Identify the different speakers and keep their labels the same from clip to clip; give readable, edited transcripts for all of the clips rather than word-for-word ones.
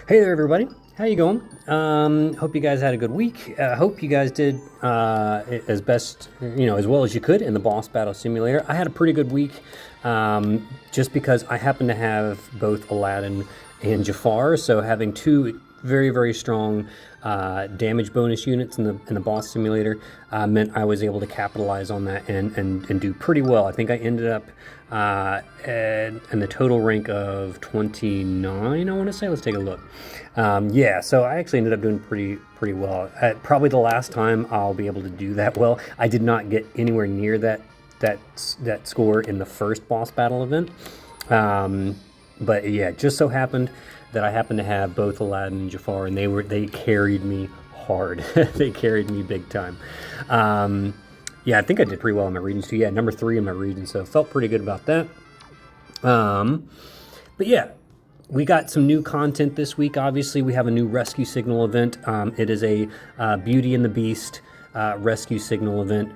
Speaker 1: Hey there, everybody. How you going? Hope you guys had a good week. Hope you guys did as best, as well as you could in the boss battle simulator. I had a pretty good week, just because I happen to have both Aladdin and Jafar, so having two very, very strong damage bonus units in the boss simulator meant I was able to capitalize on that and do pretty well. I think I ended up in the total rank of 29, I want to say. Let's take a look. Yeah, so I actually ended up doing pretty well. Probably the last time I'll be able to do that well. I did not get anywhere near that score in the first boss battle event. But yeah, just so happened that I happened to have both Aladdin and Jafar, and they carried me hard. They carried me big time. Yeah, I think I did pretty well in my readings too. Yeah, number 3 in my readings, so felt pretty good about that. But yeah, we got some new content this week. Obviously, we have a new rescue signal event. It is a Beauty and the Beast rescue signal event.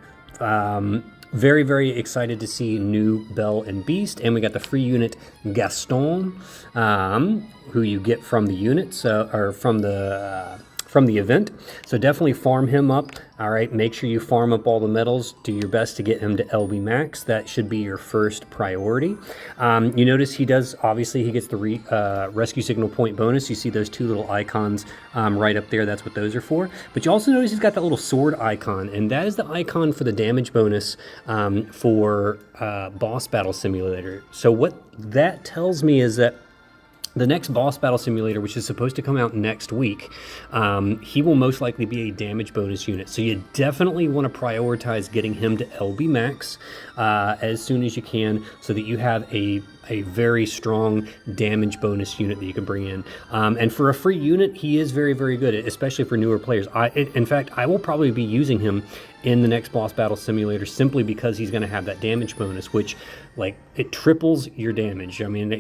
Speaker 1: Very, very excited to see new Belle and Beast, and we got the free unit Gaston, who you get from the unit, or from the event. So definitely farm him up. All right, make sure you farm up all the medals. Do your best to get him to LB max. That should be your first priority. You notice he gets the rescue signal point bonus. You see those two little icons right up there. That's what those are for. But you also notice he's got that little sword icon, and that is the icon for the damage bonus for boss battle simulator. So what that tells me is that the next boss battle simulator, which is supposed to come out next week, he will most likely be a damage bonus unit. So you definitely want to prioritize getting him to LB max as soon as you can, so that you have a very strong damage bonus unit that you can bring in. And for a free unit, he is very, very good, especially for newer players. In fact, I will probably be using him in the next boss battle simulator simply because he's going to have that damage bonus, which, like, it triples your damage. I mean,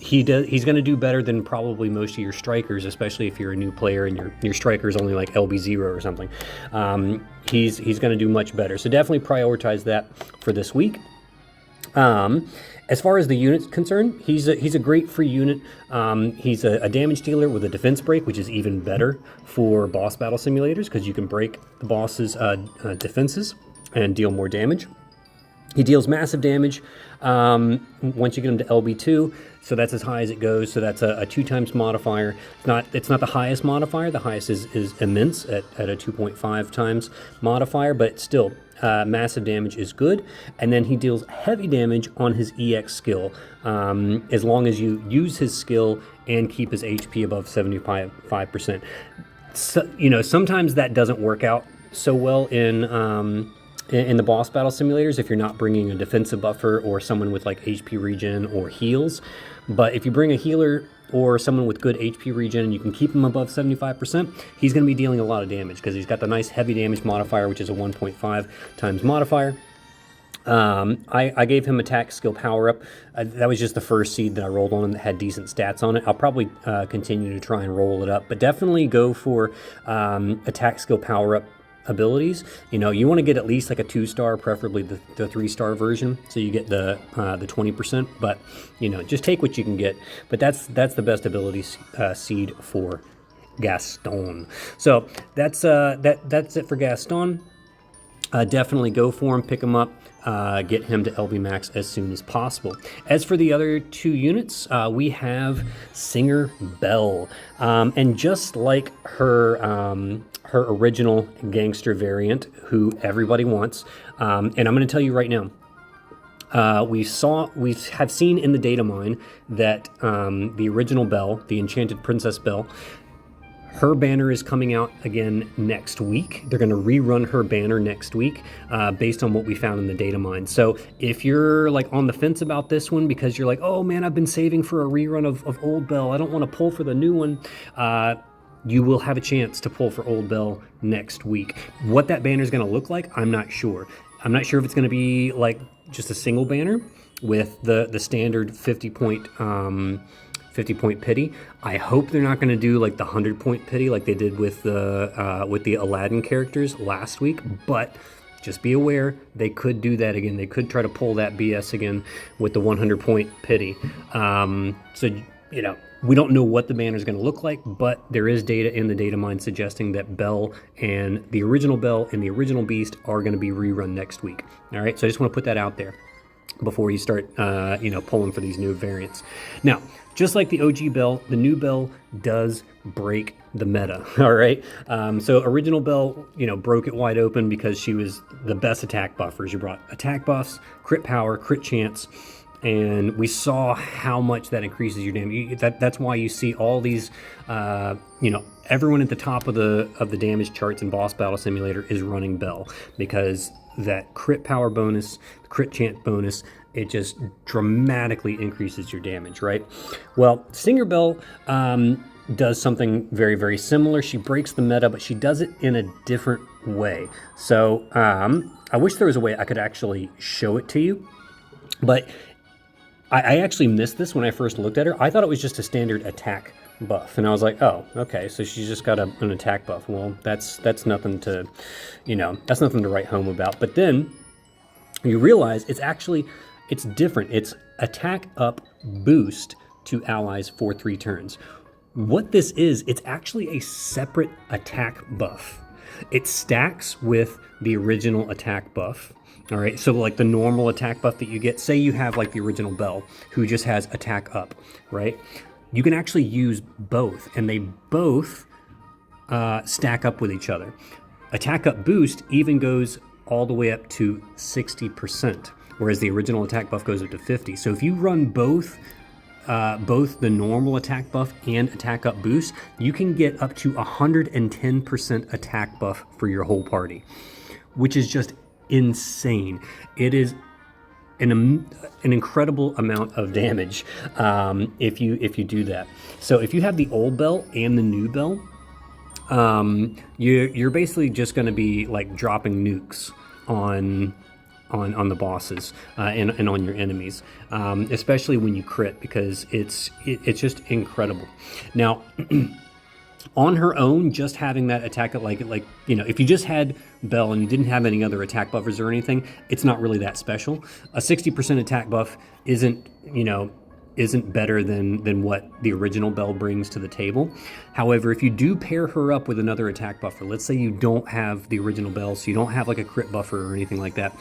Speaker 1: he's going to do better than probably most of your strikers, especially if you're a new player and your striker's only like LB0 or something. He's going to do much better. So definitely prioritize that for this week. As far as the unit's concerned, he's a great free unit. He's a damage dealer with a defense break, which is even better for boss battle simulators because you can break the boss's defenses and deal more damage. He deals massive damage once you get him to LB2, so that's as high as it goes. So that's a 2 times modifier. It's not the highest modifier. The highest is immense at a 2.5 times modifier, but still massive damage is good. And then he deals heavy damage on his EX skill, as long as you use his skill and keep his HP above 75%. So, sometimes that doesn't work out so well in the boss battle simulators if you're not bringing a defensive buffer or someone with like HP regen or heals. But if you bring a healer or someone with good HP regen and you can keep him above 75%, he's going to be dealing a lot of damage because he's got the nice heavy damage modifier, which is a 1.5 times modifier. I gave him attack skill power up. That was just the first seed that I rolled on and that had decent stats on it. I'll probably continue to try and roll it up, but definitely go for attack skill power up abilities. You want to get at least like a 2-star, preferably the 3-star version, so you get the 20%. But just take what you can get. But that's the best ability seed for Gaston. So that's it for Gaston. Definitely go for him, pick him up, get him to LB max as soon as possible. As for the other 2 units, we have Singer Belle, and just like her original gangster variant, who everybody wants, and I'm going to tell you right now, we have seen in the data mine that the original Belle, the Enchanted Princess Belle, her banner is coming out again next week. They're going to rerun her banner next week based on what we found in the data mine. So if you're like on the fence about this one because you're like, oh man, I've been saving for a rerun of Old Belle, I don't want to pull for the new one, you will have a chance to pull for Old Belle next week. What that banner is going to look like, I'm not sure. I'm not sure if it's going to be like just a single banner with the standard 50 point pity. I hope they're not going to do like the 100 point pity like they did with the Aladdin characters last week, but just be aware they could do that again. They could try to pull that BS again with the 100 point pity. So we don't know what the banner is going to look like, but there is data in the data mine suggesting that Belle and the original Beast are going to be rerun next week. All right, so I just want to put that out there before you start, pulling for these new variants. Now, just like the OG Belle, the new Belle does break the meta. All right, so original Belle, broke it wide open because she was the best attack buffers. You brought attack buffs, crit power, crit chance. And we saw how much that increases your damage. That's why you see all these, everyone at the top of the damage charts in Boss Battle Simulator is running Belle, because that crit power bonus, crit chance bonus, it just dramatically increases your damage, right? Well, Stinger Belle does something very, very similar. She breaks the meta, but she does it in a different way. So I wish there was a way I could actually show it to you, but I actually missed this when I first looked at her. I thought it was just a standard attack buff, and I was like, oh, okay, so she's just got an attack buff. Well, that's nothing to, that's nothing to write home about. But then you realize it's different. It's attack up boost to allies for 3 turns. What this is, it's actually a separate attack buff. It stacks with the original attack buff. All right, so like the normal attack buff that you get, say you have like the original Belle, who just has attack up, right? You can actually use both, and they both stack up with each other. Attack up boost even goes all the way up to 60%, whereas the original attack buff goes up to 50. So if you run both the normal attack buff and attack up boost, you can get up to 110% attack buff for your whole party, which is just insane. It is an incredible amount of damage if you do that. So if you have the old Belle and the new Belle, you're basically just going to be like dropping nukes on the bosses and on your enemies, especially when you crit, because it's just incredible. Now, on her own, just having that attack, if you just had Belle and you didn't have any other attack buffers or anything, it's not really that special. A 60% attack buff isn't better than what the original Belle brings to the table. However, if you do pair her up with another attack buffer, let's say you don't have the original Belle, so you don't have like a crit buffer or anything like that,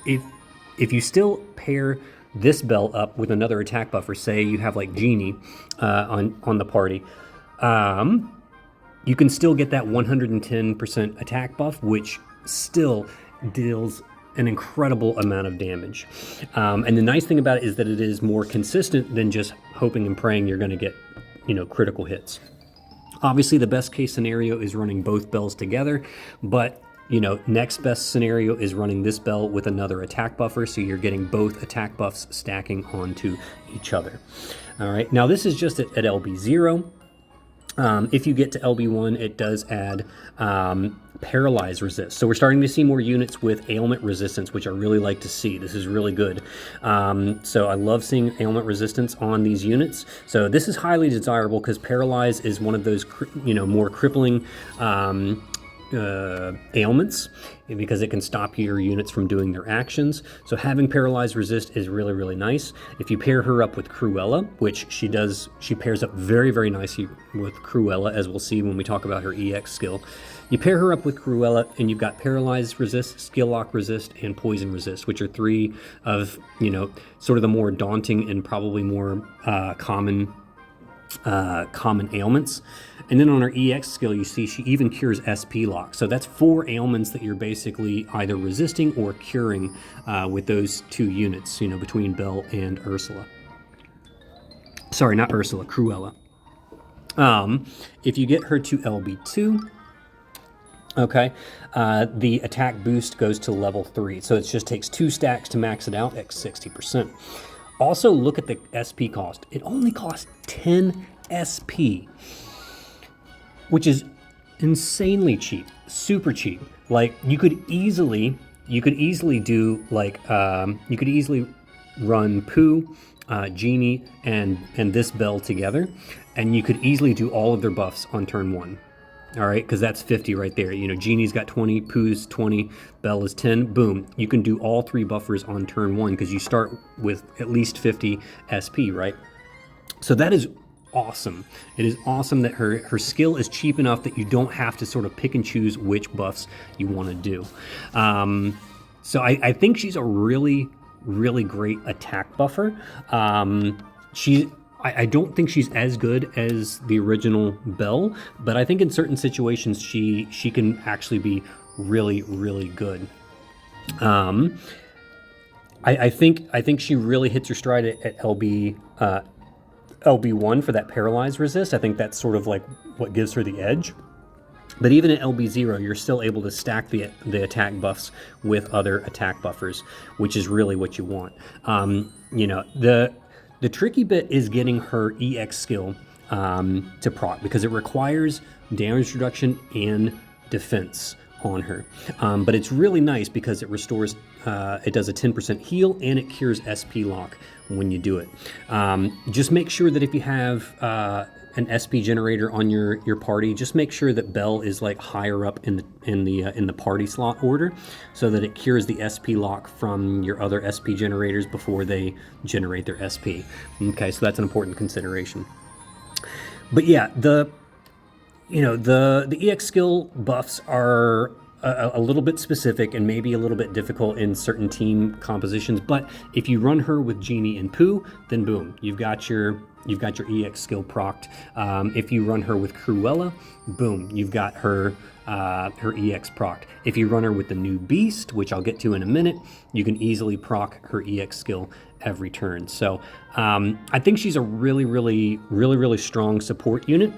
Speaker 1: if you still pair this Belle up with another attack buffer, say you have like Genie on the party, you can still get that 110% attack buff, which still deals an incredible amount of damage. And the nice thing about it is that it is more consistent than just hoping and praying you're going to get, critical hits. Obviously, the best case scenario is running both Belles together, but next best scenario is running this Belle with another attack buffer, so you're getting both attack buffs stacking onto each other. All right, now this is just at LB0. If you get to LB1, it does add paralyze resist. So we're starting to see more units with ailment resistance, which I really like to see. This is really good. So I love seeing ailment resistance on these units. So this is highly desirable because paralyze is one of those, more crippling ailments, because it can stop your units from doing their actions. So having paralyzed resist is really, really nice. If you pair her up with Cruella, which she does, she pairs up very, very nicely with Cruella, as we'll see when we talk about her EX skill. You pair her up with Cruella and you've got paralyzed resist, skill lock resist, and poison resist, which are 3 of, sort of the more daunting and probably more common ailments. And then on her EX skill, you see she even cures SP lock. So that's 4 ailments that you're basically either resisting or curing with those 2 units, between Belle and Ursula. Sorry, not Ursula, Cruella. If you get her to LB2, okay, the attack boost goes to level 3. So it just takes 2 stacks to max it out at 60%. Also, look at the SP cost. It only costs 10 SP, which is insanely cheap, super cheap. Like you could easily do like you could easily run Pooh, Genie, and this Belle together, and you could easily do all of their buffs on turn 1. All right, because that's 50 right there. Genie's got 20, Pooh's 20, Belle is 10. Boom, you can do all 3 buffers on turn 1 because you start with at least 50 SP, right? So that is awesome. It is awesome that her skill is cheap enough that you don't have to sort of pick and choose which buffs you want to do. So I think she's a really, really great attack buffer. I don't think she's as good as the original Belle, but I think in certain situations she can actually be really, really good. I think she really hits her stride at LB1 for that paralyzed resist. I think that's sort of like what gives her the edge. But even at LB0, you're still able to stack the attack buffs with other attack buffers, which is really what you want. The tricky bit is getting her EX skill to proc, because it requires damage reduction and defense on her. But it's really nice because it restores, it does a 10% heal, and it cures SP lock when you do it. Just make sure that if you have an SP generator on your party, just make sure that Belle is like higher up in the party slot order, so that it cures the SP lock from your other SP generators before they generate their SP. Okay, so that's an important consideration. But yeah, the EX skill buffs are a little bit specific and maybe a little bit difficult in certain team compositions. But if you run her with Genie and Pooh, then boom, you've got your EX skill procced. If you run her with Cruella, boom, you've got her EX procced. If you run her with the new Beast, which I'll get to in a minute, you can easily proc her EX skill every turn. So I think she's a really, really, really, really strong support unit.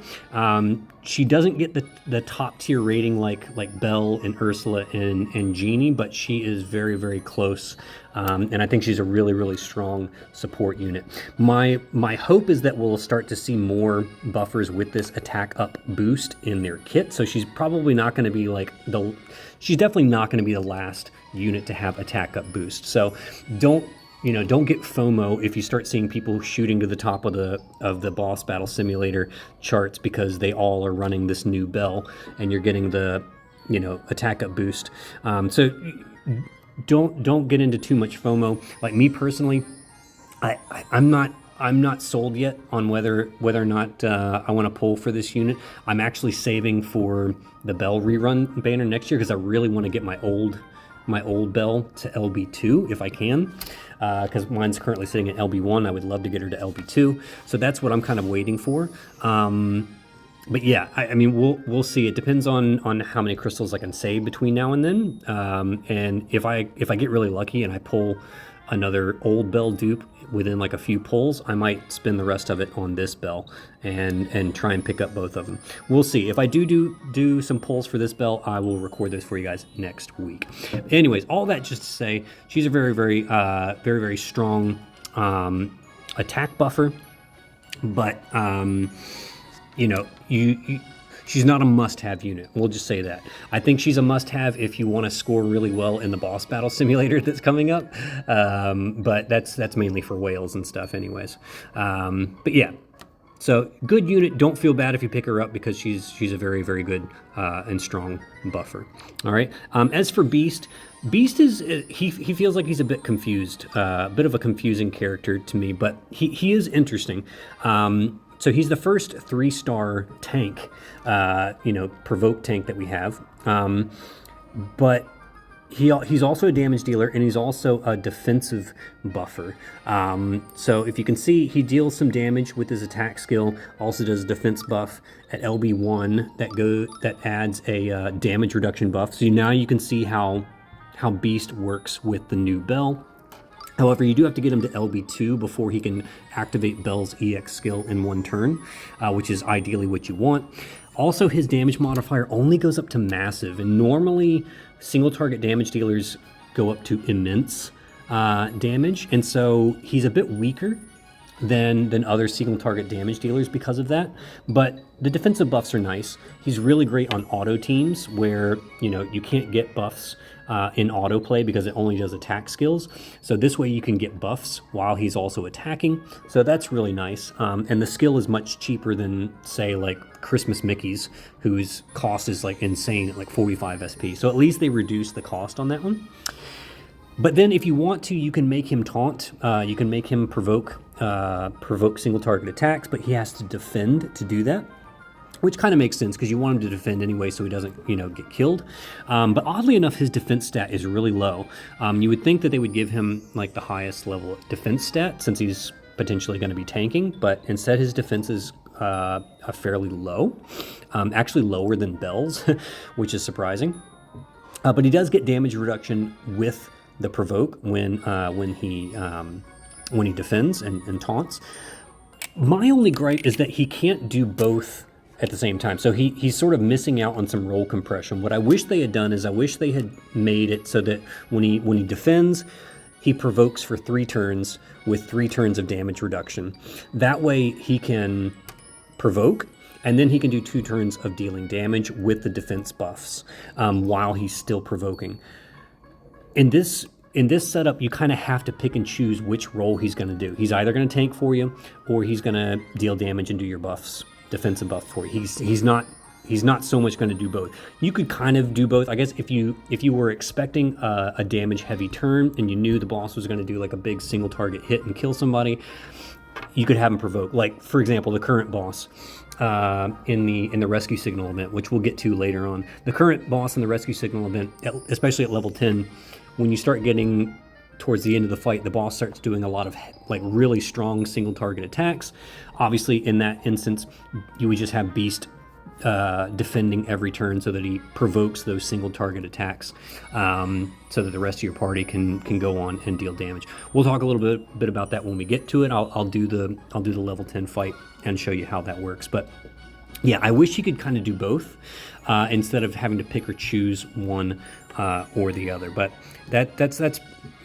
Speaker 1: She doesn't get the top tier rating like Belle and Ursula and Genie, but she is very, very close. And I think she's a really, really strong support unit. My hope is that we'll start to see more buffers with this attack up boost in their kit. So she's probably not going to be she's definitely not going to be the last unit to have attack up boost. So don't get FOMO if you start seeing people shooting to the top of the boss battle simulator charts because they all are running this new Belle and you're getting the attack up boost. So don't get into too much FOMO. Like me personally, I'm not sold yet on whether or not I want to pull for this unit. I'm actually saving for the Belle rerun banner next year because I really want to get my old Belle to LB2 if I can, because mine's currently sitting at LB1. I would love to get her to LB2, so that's what I'm kind of waiting for. But yeah, I mean, we'll see. It depends on how many crystals I can save between now and then, and if I get really lucky and I pull another old Belle dupe within like a few pulls, I might spend the rest of it on this Belle and try and pick up both of them. We'll see. If I do some pulls for this Belle, I will record those for you guys next week. Anyways, all that just to say, she's a very, very, very, very strong attack buffer, but she's not a must-have unit. We'll just say that. I think she's a must-have if you want to score really well in the boss battle simulator that's coming up. But that's mainly for whales and stuff anyways. But yeah, so good unit. Don't feel bad if you pick her up because she's a very, very good and strong buffer. All right. As for Beast is he feels like he's a bit confused, a bit of a confusing character to me, but he is interesting. So he's the first 3-star tank, provoke tank that we have. But he's also a damage dealer, and he's also a defensive buffer. So if you can see, he deals some damage with his attack skill, also does a defense buff at LB1 that adds a damage reduction buff. So now you can see how Beast works with the new Belle. However, you do have to get him to LB2 before he can activate Belle's EX skill in one turn, which is ideally what you want. Also, his damage modifier only goes up to massive, and normally single target damage dealers go up to immense damage, and so he's a bit weaker than other single target damage dealers because of that. But the defensive buffs are nice. He's really great on auto teams where you can't get buffs in autoplay because it only does attack skills. So this way you can get buffs while he's also attacking. So that's really nice. And the skill is much cheaper than, say, like Christmas Mickey's, whose cost is like insane at like 45 SP. So at least they reduce the cost on that one. But then if you want to, you can make him taunt. You can make him provoke provoke single target attacks, but he has to defend to do that, which kind of makes sense because you want him to defend anyway so he doesn't, get killed. But oddly enough, his defense stat is really low. You would think that they would give him like the highest level defense stat since he's potentially going to be tanking, but instead his defense is fairly low, actually lower than Belle's, which is surprising. But he does get damage reduction with the provoke when he defends and taunts. My only gripe is that he can't do both at the same time. So he's sort of missing out on some roll compression. What I wish they had done is I wish they had made it so that when he defends, he provokes for 3 turns with 3 turns of damage reduction. That way he can provoke, and then he can do 2 turns of dealing damage with the defense buffs while he's still provoking. In this setup, you kind of have to pick and choose which role he's going to do. He's either going to tank for you, or he's going to deal damage and do your buffs, defensive buff for you. He's not so much going to do both. You could kind of do both. I guess if you were expecting a damage heavy turn and you knew the boss was going to do like a big single target hit and kill somebody, you could have him provoke. Like for example, the current boss in the rescue signal event, which we'll get to later on. The current boss in the rescue signal event, especially at level 10, when you start getting towards the end of the fight, the boss starts doing a lot of like really strong single target attacks. Obviously, in that instance, you would just have Beast defending every turn so that he provokes those single target attacks, so that the rest of your party can go on and deal damage. We'll talk a little bit about that when we get to it. I'll do the level 10 fight and show you how that works. But yeah, I wish you could kind of do both instead of having to pick or choose one or the other. But that's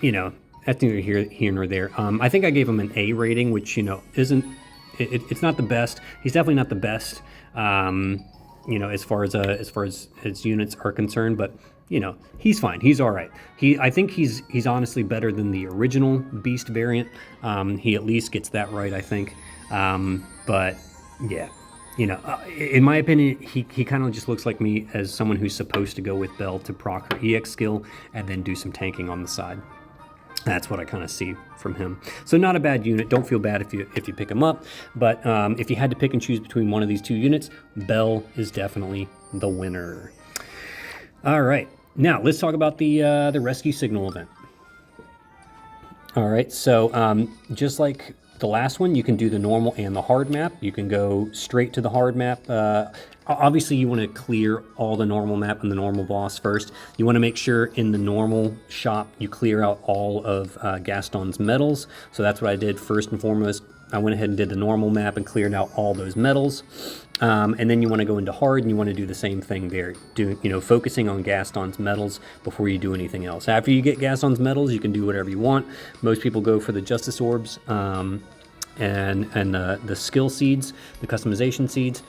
Speaker 1: neither here nor there. I think I gave him an A rating, which isn't. It's not the best. He's definitely not the best. As far as his units are concerned, but he's fine. He's all right. I think he's honestly better than the original Beast variant. He at least gets that right, I think. But yeah, in my opinion, he kind of just looks like me as someone who's supposed to go with Belle to proc her EX skill and then do some tanking on the side. That's what I kind of see from him. So not a bad unit. Don't feel bad if you pick him up. But if you had to pick and choose between one of these 2 units, Belle is definitely the winner. All right. Now let's talk about the rescue signal event. All right. So just like the last one, you can do the normal and the hard map. You can go straight to the hard map. Obviously, you want to clear all the normal map and the normal boss first. You want to make sure in the normal shop you clear out all of Gaston's medals. So that's what I did first and foremost. I went ahead and did the normal map and cleared out all those medals. And then you want to go into hard and you want to do the same thing there. Focusing on Gaston's medals before you do anything else. After you get Gaston's medals, you can do whatever you want. Most people go for the Justice Orbs and the skill seeds, the customization seeds.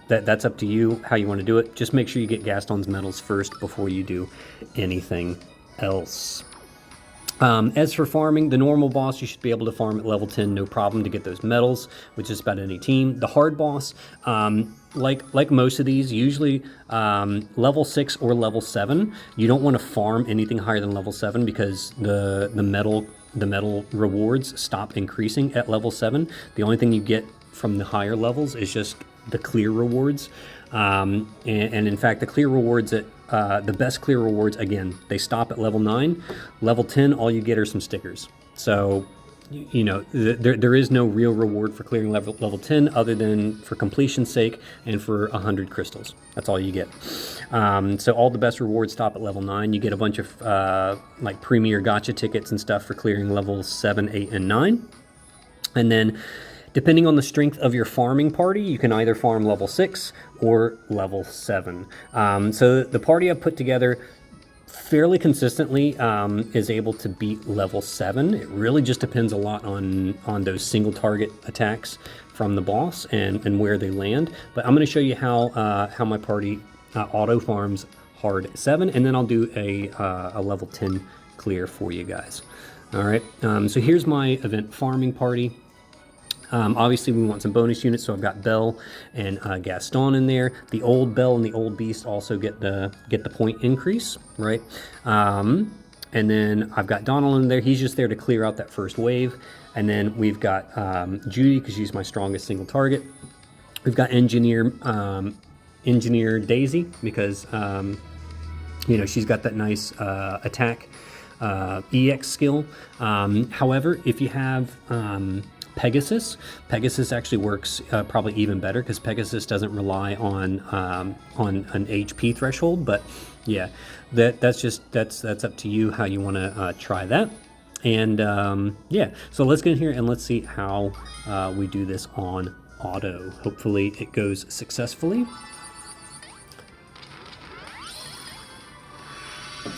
Speaker 1: That's up to you how you want to do it. Just make sure you get Gaston's medals first before you do anything else. As for farming, the normal boss, you should be able to farm at level 10, no problem, to get those medals, which is about any team. The hard boss, like most of these, usually level 6 or level 7. You don't want to farm anything higher than level 7 because the medal rewards stop increasing at level 7. The only thing you get from the higher levels is just the clear rewards. And in fact, the clear rewards the best clear rewards, again, they stop at level 9. Level 10, all you get are some stickers. So, there is no real reward for clearing level 10 other than for completion's sake and for 100 crystals. That's all you get. So all the best rewards stop at level 9. You get a bunch of like premier gacha tickets and stuff for clearing levels 7, 8, and 9. And then depending on the strength of your farming party, you can either farm level 6 or level 7. So the party I've put together fairly consistently is able to beat level 7. It really just depends a lot on those single target attacks from the boss and where they land. But I'm going to show you how my party auto farms hard 7, and then I'll do a level 10 clear for you guys. All right, so here's my event farming party. Obviously, we want some bonus units, so I've got Belle and Gaston in there. The old Belle and the old Beast also get the point increase, right? And then I've got Donald in there. He's just there to clear out that first wave. And then we've got Judy, because she's my strongest single target. We've got Engineer Daisy, because she's got that nice attack EX skill. However, if you have Pegasus actually works probably even better, because Pegasus doesn't rely on an HP threshold. But yeah, that's up to you how you want to try that. And yeah, so let's get in here and let's see how we do this on auto. Hopefully it goes successfully.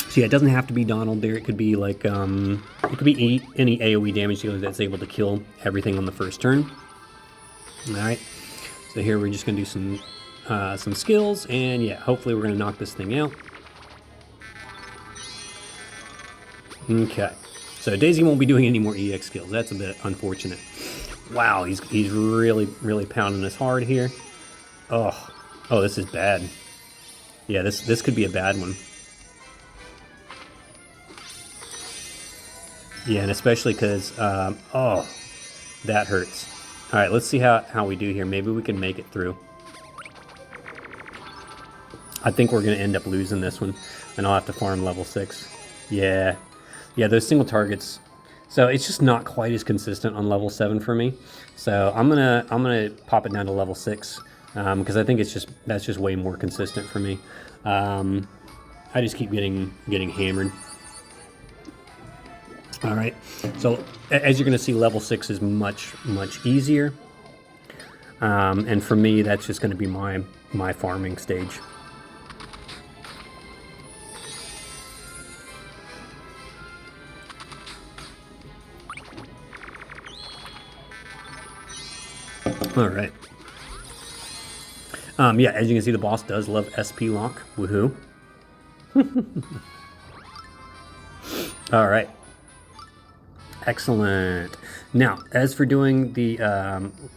Speaker 1: So yeah, it doesn't have to be Donald there. It could be like, it could be any AoE damage dealer that's able to kill everything on the first turn. All right, so here we're just gonna do some skills, and yeah, hopefully we're gonna knock this thing out. Okay, so Daisy won't be doing any more EX skills. That's a bit unfortunate. Wow, he's really pounding us hard here. Oh, this is bad. Yeah, this could be a bad one. Yeah, and especially because, oh, that hurts. All right, let's see how we do here. Maybe we can make it through. I think we're going to end up losing this one, and I'll have to farm level 6. Yeah, those single targets. So it's just not quite as consistent on level 7 for me. So I'm gonna pop it down to level 6 because I think that's just way more consistent for me. I just keep getting hammered. All right, so as you're going to see, level 6 is much easier, and for me, that's just going to be my farming stage. All right. Yeah, as you can see, the boss does love SP lock. Woohoo! All right. Excellent. Now, as for doing the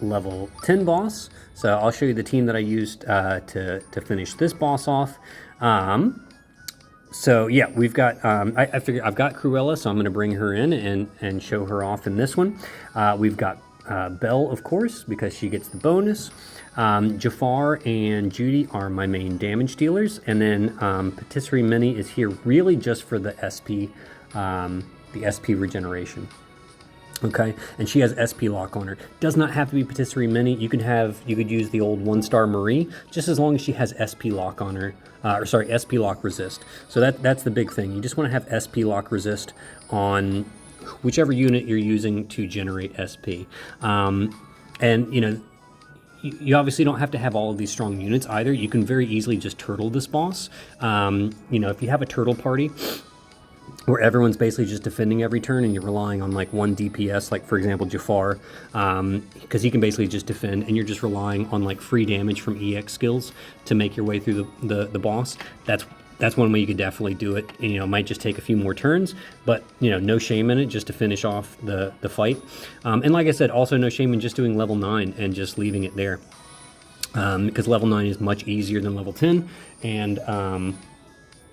Speaker 1: level 10 boss, so I'll show you the team that I used to finish this boss off. So yeah, we've got, I figure I've got Cruella, so I'm going to bring her in and show her off in this one. We've got Belle, of course, because she gets the bonus. Jafar and Judy are my main damage dealers, and then Patisserie Mini is here really just for the SP regeneration. Okay, and she has SP lock on her. Does not have to be Patisserie Mini. You could use the old 1-star Marie, just as long as she has SP lock on her, or sorry, SP lock resist. So that's the big thing. You just want to have SP lock resist on whichever unit you're using to generate SP. And you obviously don't have to have all of these strong units either. You can very easily just turtle this boss. If you have a turtle party where everyone's basically just defending every turn and you're relying on like one DPS, like for example Jafar, because he can basically just defend, and you're just relying on like free damage from EX skills to make your way through the boss. That's one way you could definitely do it. And, it might just take a few more turns, but no shame in it just to finish off the fight. And like I said, also no shame in just doing level 9 and just leaving it there, because level 9 is much easier than level 10, and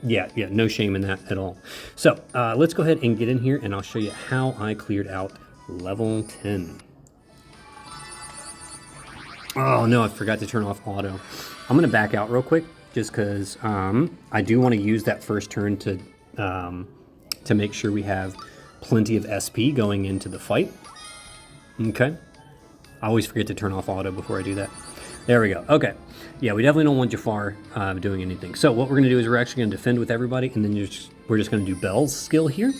Speaker 1: yeah, no shame in that at all. So let's go ahead and get in here, and I'll show you how I cleared out level 10. Oh no, I forgot to turn off auto. I'm gonna back out real quick, just because I do want to use that first turn to make sure we have plenty of SP going into the fight. Okay, I always forget to turn off auto before I do that. There we go. Okay. Yeah, we definitely don't want Jafar doing anything. So what we're going to do is we're actually going to defend with everybody, and then we're just going to do Belle's skill here.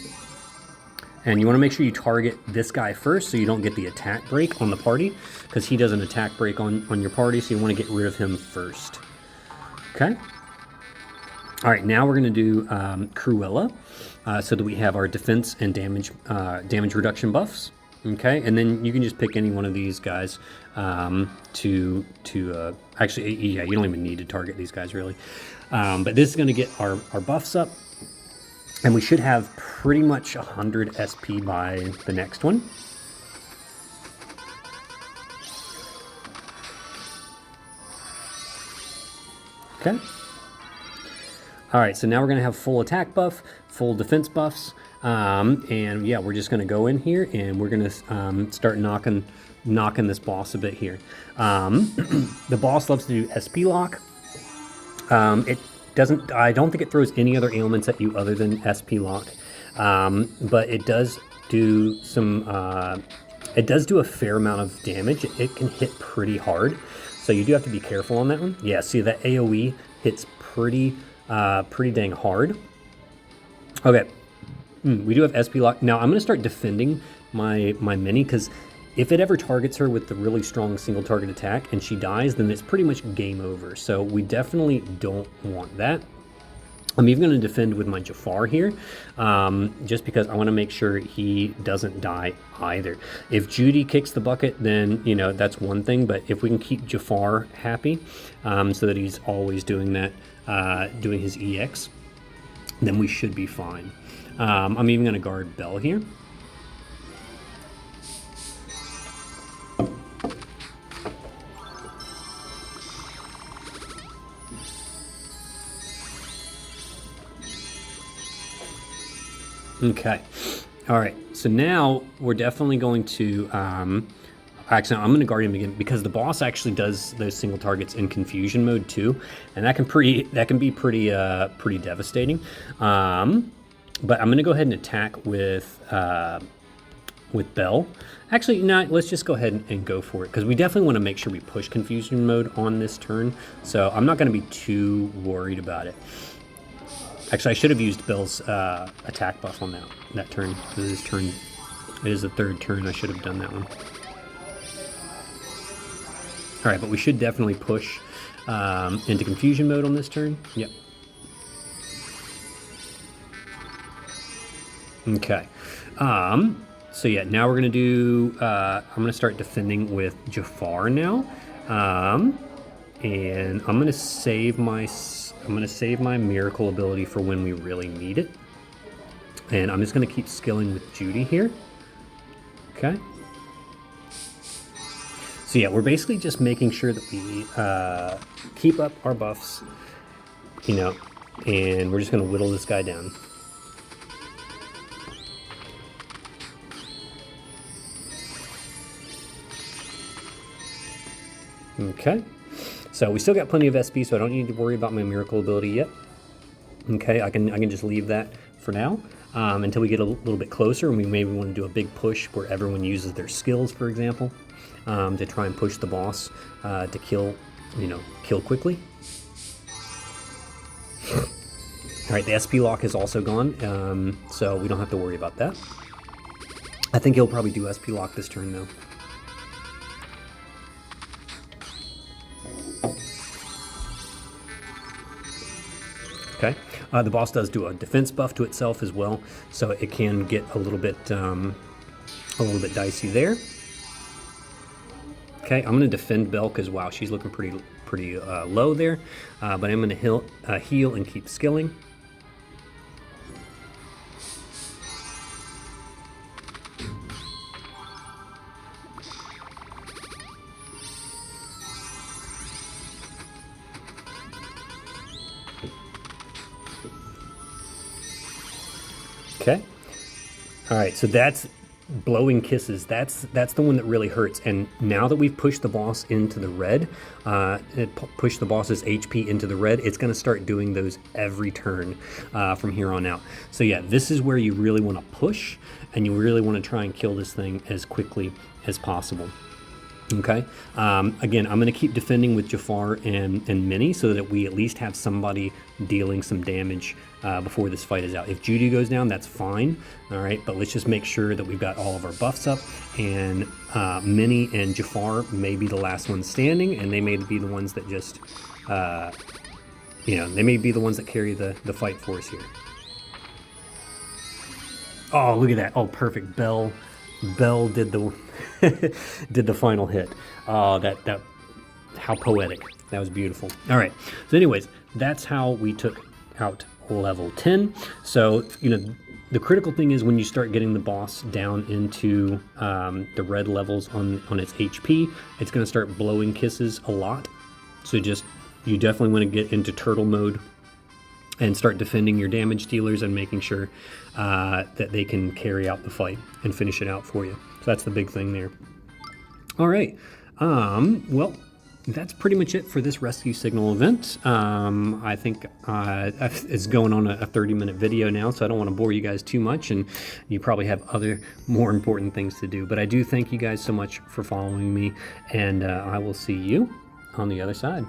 Speaker 1: And you want to make sure you target this guy first so you don't get the attack break on the party, because he does an attack break on your party, so you want to get rid of him first. Okay. All right, now we're going to do Cruella, so that we have our defense and damage reduction buffs. Okay, and then you can just pick any one of these guys actually, yeah, you don't even need to target these guys really. But this is going to get our buffs up, and we should have pretty much 100 SP by the next one. Okay. All right, so now we're gonna have full attack buff, full defense buffs, and yeah, we're just gonna go in here and we're gonna start knocking this boss a bit here. The boss loves to do SP lock. It doesn't. I don't think it throws any other ailments at you other than SP lock, but it does do some. It does do a fair amount of damage. It can hit pretty hard, so you do have to be careful on that one. Yeah, see that AOE hits pretty dang hard. Okay, we do have SP lock. Now I'm gonna start defending my mini, because if it ever targets her with the really strong single target attack and she dies, then it's pretty much game over. So we definitely don't want that. I'm even going to defend with my Jafar here, just because I want to make sure he doesn't die either. If Judy kicks the bucket, then, you know, that's one thing. But if we can keep Jafar happy, so that he's always doing that, doing his EX, then we should be fine. I'm even going to guard Belle here. Okay, all right, so now we're definitely going to, actually, I'm going to guard him again, because the boss actually does those single targets in confusion mode too, and that can be pretty devastating. But I'm going to go ahead and attack with Belle. Actually, no, let's just go ahead and go for it, because we definitely want to make sure we push confusion mode on this turn, so I'm not going to be too worried about it. Actually, I should have used Belle's attack buff on that turn. This turn, it is the third turn. I should have done that one. All right, but we should definitely push into confusion mode on this turn. Yep. Okay. So yeah, now we're gonna do. I'm gonna start defending with Jafar now, and I'm gonna save my miracle ability for when we really need it. And I'm just going to keep skilling with Judy here. Okay. So yeah, we're basically just making sure that we keep up our buffs, you know, and we're just going to whittle this guy down. Okay. So we still got plenty of SP, so I don't need to worry about my miracle ability yet. Okay, I can just leave that for now until we get a little bit closer, and we maybe want to do a big push where everyone uses their skills, for example, to try and push the boss to kill quickly. All right, the SP lock is also gone, so we don't have to worry about that. I think he'll probably do SP lock this turn though. Okay, the boss does do a defense buff to itself as well, so it can get a little bit dicey there. Okay, I'm going to defend Belle because wow, she's looking pretty low there, but I'm going to heal and keep skilling. Okay. All right, so that's blowing kisses. That's the one that really hurts. And now that we've pushed the boss into the red, pushed the boss's HP into the red, it's going to start doing those every turn from here on out. So yeah, this is where you really want to push, and you really want to try and kill this thing as quickly as possible. Okay, again, I'm going to keep defending with Jafar and Minnie so that we at least have somebody dealing some damage before this fight is out. If Judy goes down, that's fine, all right, but let's just make sure that we've got all of our buffs up, and Minnie and Jafar may be the last ones standing, and they may be the ones that just, they may be the ones that carry the fight for us here. Oh, look at that. Oh, perfect. Belle did the did the final hit. Oh, that how poetic. That was beautiful. All right. So anyways, that's how we took out level 10. So, the critical thing is when you start getting the boss down into the red levels on its HP, it's going to start blowing kisses a lot. So you definitely want to get into turtle mode and start defending your damage dealers and making sure that they can carry out the fight and finish it out for you. So that's the big thing there. All right. Well, that's pretty much it for this rescue signal event. I think it's going on a 30-minute video now, so I don't want to bore you guys too much, and you probably have other more important things to do. But I do thank you guys so much for following me, and I will see you on the other side.